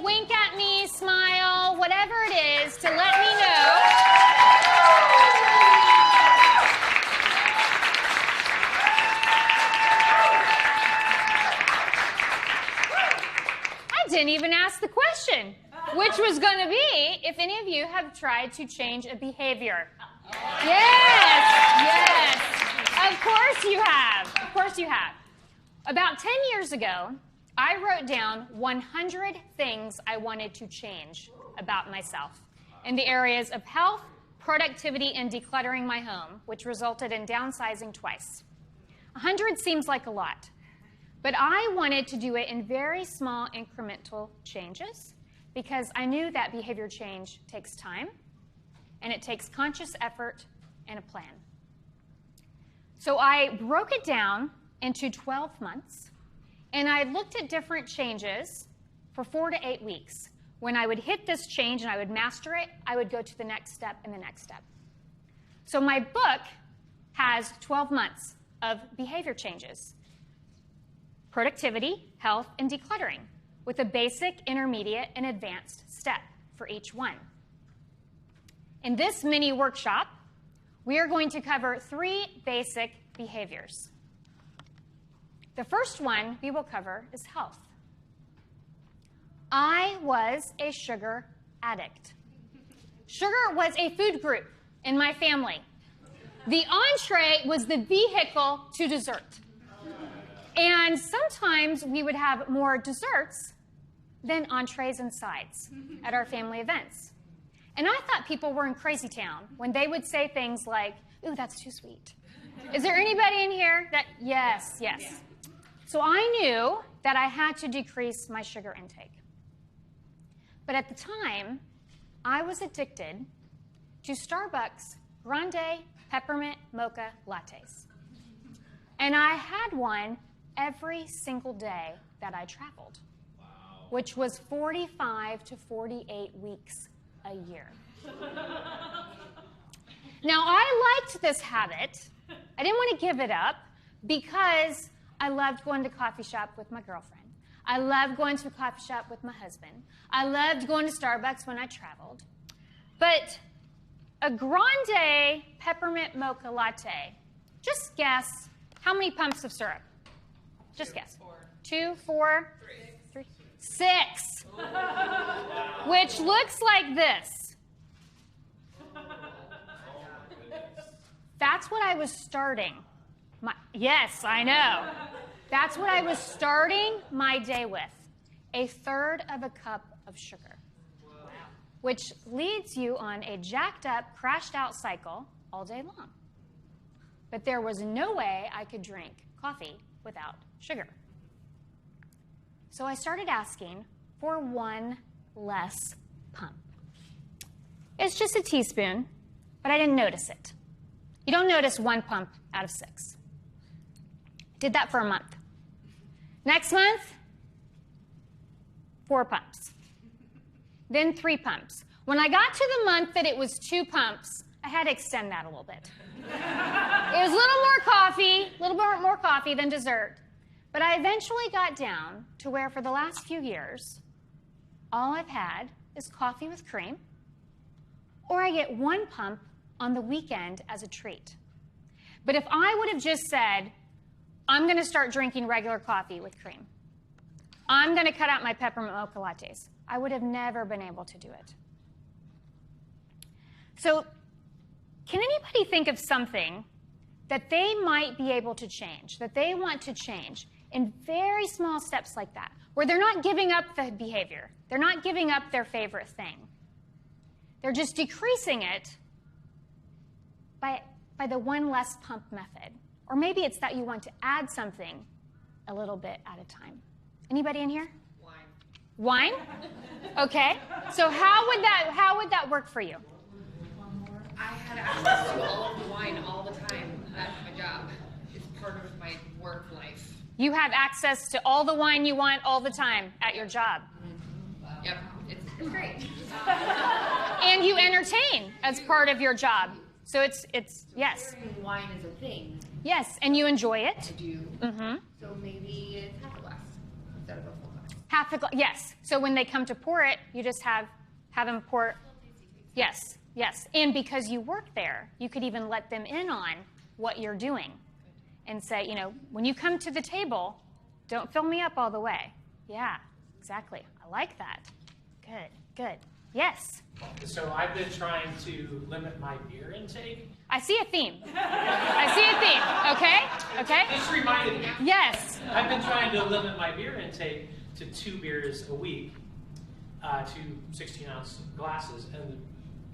wink at me, smile, whatever it is to let me know. I didn't even ask the question, which was going to be if any of you have tried to change a behavior. Yes, yes. Of course you have. Of course you have. About 10 years ago, I wrote down 100 things I wanted to change about myself in the areas of health, productivity, and decluttering my home, which resulted in downsizing twice. 100 seems like a lot, but I wanted to do it in very small incremental changes because I knew that behavior change takes time and it takes conscious effort and a plan. So I broke it down into 12 months, and I looked at different changes for 4 to 8 weeks. When I would hit this change and I would master it, I would go to the next step and the next step. So my book has 12 months of behavior changes: productivity, health, and decluttering, with a basic, intermediate, and advanced step for each one. In this mini workshop, we are going to cover 3 basic behaviors. The first one we will cover is health. I was a sugar addict. Sugar was a food group in my family. The entree was the vehicle to dessert. And sometimes we would have more desserts than entrees and sides at our family events. And I thought people were in crazy town when they would say things like, "Ooh, that's too sweet." Is there anybody in here that, yes, yes. Yeah. So I knew that I had to decrease my sugar intake. But at the time, I was addicted to Starbucks Grande Peppermint Mocha Lattes. And I had one every single day that I traveled, which was 45 to 48 weeks a year. Now, I liked this habit. I didn't want to give it up because I loved going to coffee shop with my girlfriend. I loved going to a coffee shop with my husband. I loved going to Starbucks when I traveled. But a Grande Peppermint Mocha Latte, just guess how many pumps of syrup? Just guess. 2, 4, 3, 6. Which looks like this. That's what I was starting. Yes, I know. That's what I was starting my day with. 1/3 of a cup of sugar. Which leads you on a jacked up, crashed out cycle all day long. But there was no way I could drink coffee without sugar. So I started asking for 1 less pump. It's just a teaspoon, but I didn't notice it. You don't notice 1 pump out of 6. Did that for a month. Next month, 4 pumps. Then 3 pumps. When I got to the month that it was 2 pumps, I had to extend that a little bit. It was a little more coffee than dessert. But I eventually got down to where for the last few years, all I've had is coffee with cream, or I get 1 pump on the weekend as a treat. But if I would have just said, I'm going to start drinking regular coffee with cream, I'm going to cut out my peppermint mocha lattes, I would have never been able to do it. So can anybody think of something that they might be able to change, that they want to change in very small steps like that, where they're not giving up the behavior, they're not giving up their favorite thing, they're just decreasing it by the 1 less pump method? Or maybe it's that you want to add something a little bit at a time. Anybody in here? Wine? Okay. So how would that work for you? I had access to all of the wine all the time at my job. It's part of my work life. You have access to all the wine you want all the time at your job. Yep, it's great. And you entertain as part of your job. So it's yes. Wine is a thing. Yes, and you enjoy it. I do. Mm-hmm. So maybe it's half a glass instead of a full glass. Half a glass, yes. So when they come to pour it, you just have them pour. Yes, yes. And because you work there, you could even let them in on what you're doing and say, you know, when you come to the table, don't fill me up all the way. Yeah, exactly. I like that. Good, good. Yes? So I've been trying to limit my beer intake. I see a theme. I see a theme. Okay? Okay? This reminded me. Yes. I've been trying to limit my beer intake to 2 beers a week, 2 16-ounce glasses, and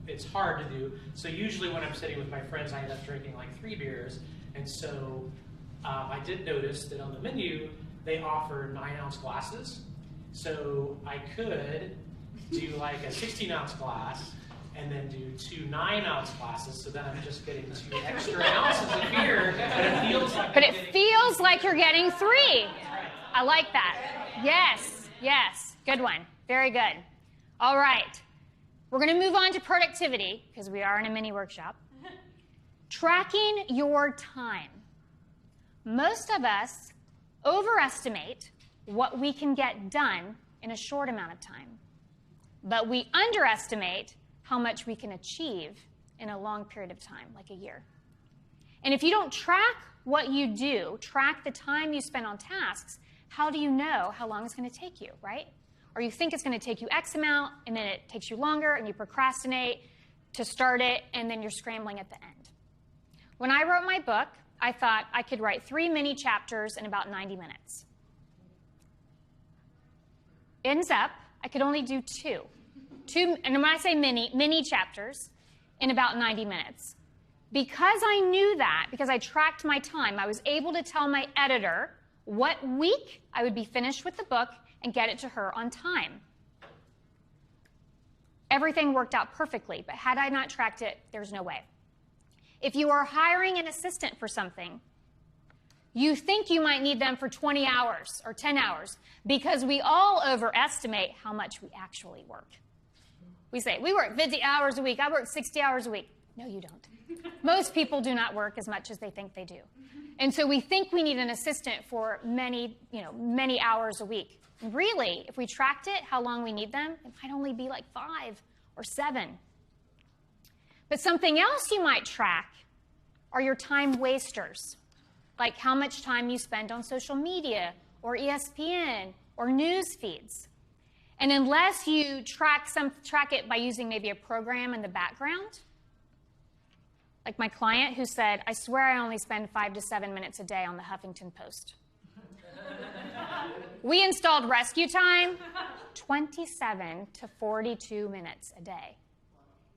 it's hard to do. So usually when I'm sitting with my friends, I end up drinking like 3 beers. And so I did notice that on the menu, they offer 9-ounce glasses. So I could do like a 16-ounce glass and then do 2 9-ounce glasses. So then I'm just getting 2 extra ounces of beer, but it feels like you're getting 3. I like that. Yes, yes. Good one. Very good. All right. We're going to move on to productivity because we are in a mini workshop. Tracking your time. Most of us overestimate what we can get done in a short amount of time, but we underestimate how much we can achieve in a long period of time, like a year. And if you don't track what you do, track the time you spend on tasks, how do you know how long it's going to take you, right? Or you think it's going to take you X amount, and then it takes you longer, and you procrastinate to start it, and then you're scrambling at the end. When I wrote my book, I thought I could write 3 mini chapters in about 90 minutes. Ends up, I could only do 2. And when I say mini chapters in about 90 minutes. Because I knew that, because I tracked my time, I was able to tell my editor what week I would be finished with the book and get it to her on time. Everything worked out perfectly, but had I not tracked it, there's no way. If you are hiring an assistant for something, you think you might need them for 20 hours or 10 hours because we all overestimate how much we actually work. We say, we work 50 hours a week, I work 60 hours a week. No, you don't. Most people do not work as much as they think they do. And so we think we need an assistant for many hours a week. Really, if we tracked it, how long we need them, it might only be like 5 or 7. But something else you might track are your time wasters, like how much time you spend on social media or ESPN or news feeds. And unless you track it by using maybe a program in the background, like my client who said, I swear I only spend 5 to 7 minutes a day on the Huffington Post. We installed rescue time, 27 to 42 minutes a day.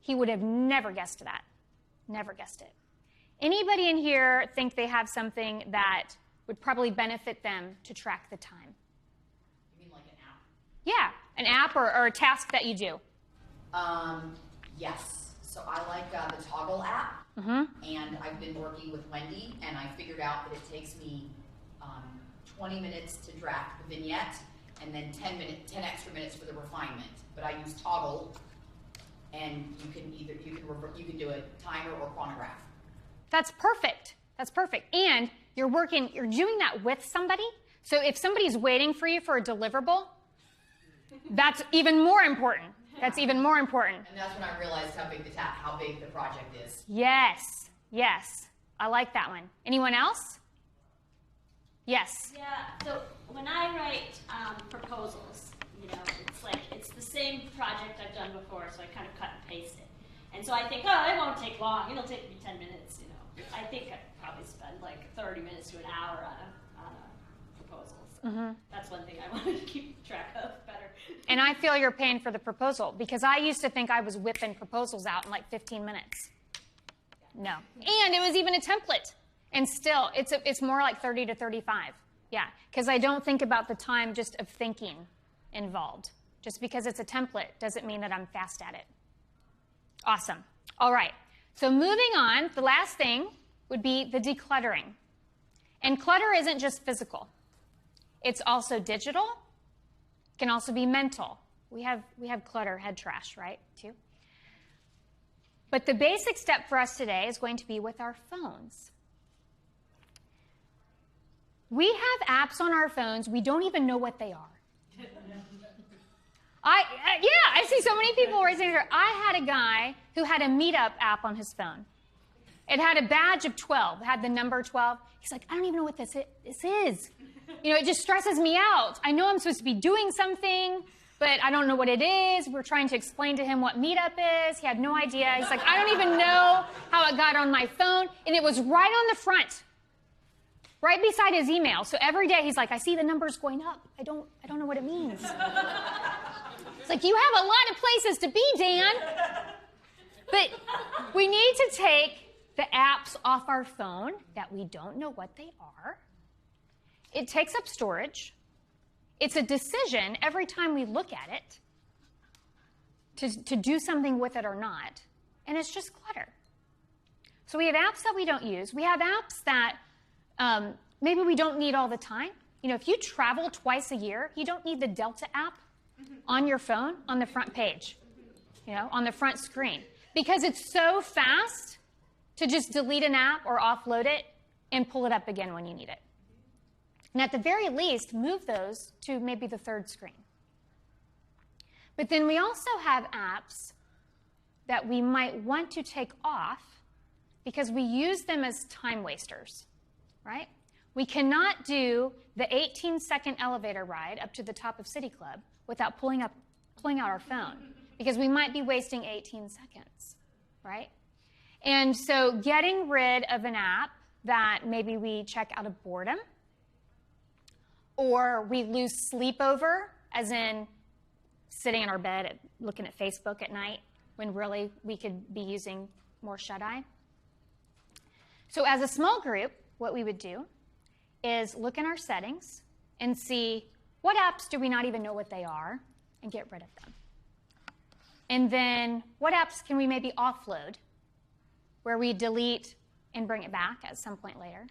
He would have never guessed that. Never guessed it. Anybody in here think they have something that would probably benefit them to track the time? You mean like an app? Yeah, an app or a task that you do. Yes. So I like the Toggle app, and I've been working with Wendy, and I figured out that it takes me 20 minutes to draft the vignette, and then 10 extra minutes for the refinement. But I use Toggle, and you can do a timer or chronograph. That's perfect. That's perfect. And you're doing that with somebody. So if somebody's waiting for you for a deliverable, that's even more important. That's even more important. And that's when I realized how big the project is. Yes. Yes. I like that one. Anyone else? Yes. Yeah. So when I write proposals, it's the same project I've done before, so I kind of cut and paste it. And so I think, it won't take long. It'll take me 10 minutes. I think I'd probably spend like 30 minutes to an hour on a proposal. So that's one thing I wanted to keep track of better. And I feel your pain for the proposal because I used to think I was whipping proposals out in like 15 minutes. No. And it was even a template. And still, it's more like 30 to 35. Yeah, because I don't think about the time just of thinking involved. Just because it's a template doesn't mean that I'm fast at it. Awesome. All right. So moving on, the last thing would be the decluttering. And clutter isn't just physical. It's also digital. It can also be mental. We have clutter, head trash, right, too? But the basic step for us today is going to be with our phones. We have apps on our phones, we don't even know what they are. Yeah, I see so many people raising their hand. I had a guy who had a Meetup app on his phone. It had a badge of 12, it had the number 12. He's like, I don't even know what this is. You know, it just stresses me out. I know I'm supposed to be doing something, but I don't know what it is. We're trying to explain to him what Meetup is. He had no idea. He's like, I don't even know how it got on my phone. And it was right on the front, right beside his email. So every day he's like, I see the numbers going up. I don't know what it means. It's like, you have a lot of places to be, Dan. But we need to take the apps off our phone that we don't know what they are. It takes up storage. It's a decision every time we look at it to do something with it or not. And it's just clutter. So we have apps that we don't use. We have apps that maybe we don't need all the time. You know, if you travel twice a year, you don't need the Delta app on your phone on the front page, you know, on the front screen. Because it's so fast to just delete an app or offload it and pull it up again when you need it. And at the very least, move those to maybe the third screen. But then we also have apps that we might want to take off because we use them as time wasters, right? We cannot do the 18-second elevator ride up to the top of City Club without pulling out our phone because we might be wasting 18 seconds, right? And so getting rid of an app that maybe we check out of boredom or we lose sleep over, as in sitting in our bed looking at Facebook at night when really we could be using more shut-eye. So as a small group, what we would do is look in our settings and see what apps do we not even know what they are and get rid of them. And then what apps can we maybe offload where we delete and bring it back at some point later.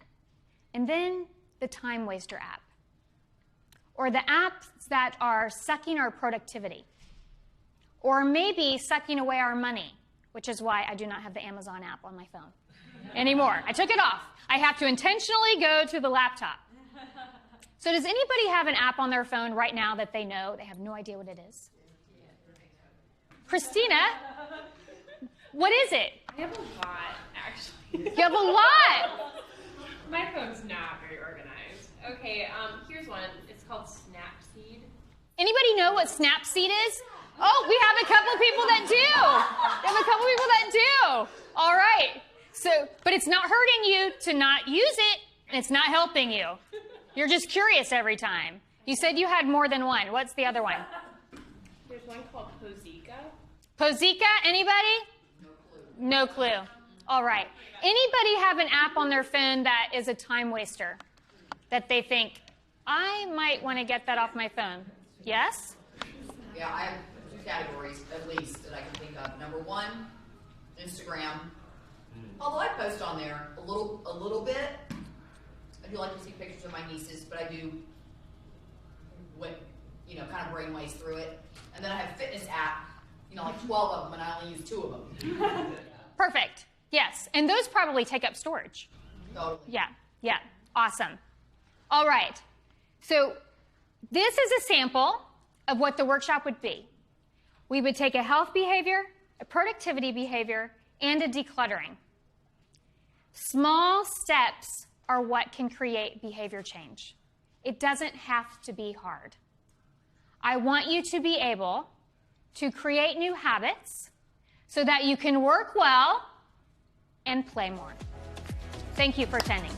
And then the time waster app, or the apps that are sucking our productivity, or maybe sucking away our money, which is why I do not have the Amazon app on my phone anymore. I took it off. I have to intentionally go to the laptop. So does anybody have an app on their phone right now that they know? They have no idea what it is. Christina, what is it? I have a lot, actually. You have a lot. My phone's not very organized. Okay, here's one. It's called Snapseed. Anybody know what Snapseed is? Oh, we have a couple people that do. We have a couple people that do. All right. So, but it's not hurting you to not use it, and it's not helping you. You're just curious every time. You said you had more than one. What's the other one? There's one called Pozika. Pozika? Anybody? No clue. All right. Anybody have an app on their phone that is a time waster that they think, I might want to get that off my phone? Yes? Yeah, I have two categories, at least, that I can think of. Number one, Instagram. Although I post on there a little bit. I do like to see pictures of my nieces, but I do, kind of brainwaves through it. And then I have a fitness app, like 12 of them, and I only use 2 of them. Perfect. Yes. And those probably take up storage. Totally. Yeah. Awesome. All right. So this is a sample of what the workshop would be. We would take a health behavior, a productivity behavior, and a decluttering. Small steps are what can create behavior change. It doesn't have to be hard. I want you to be able to create new habits so that you can work well and play more. Thank you for attending.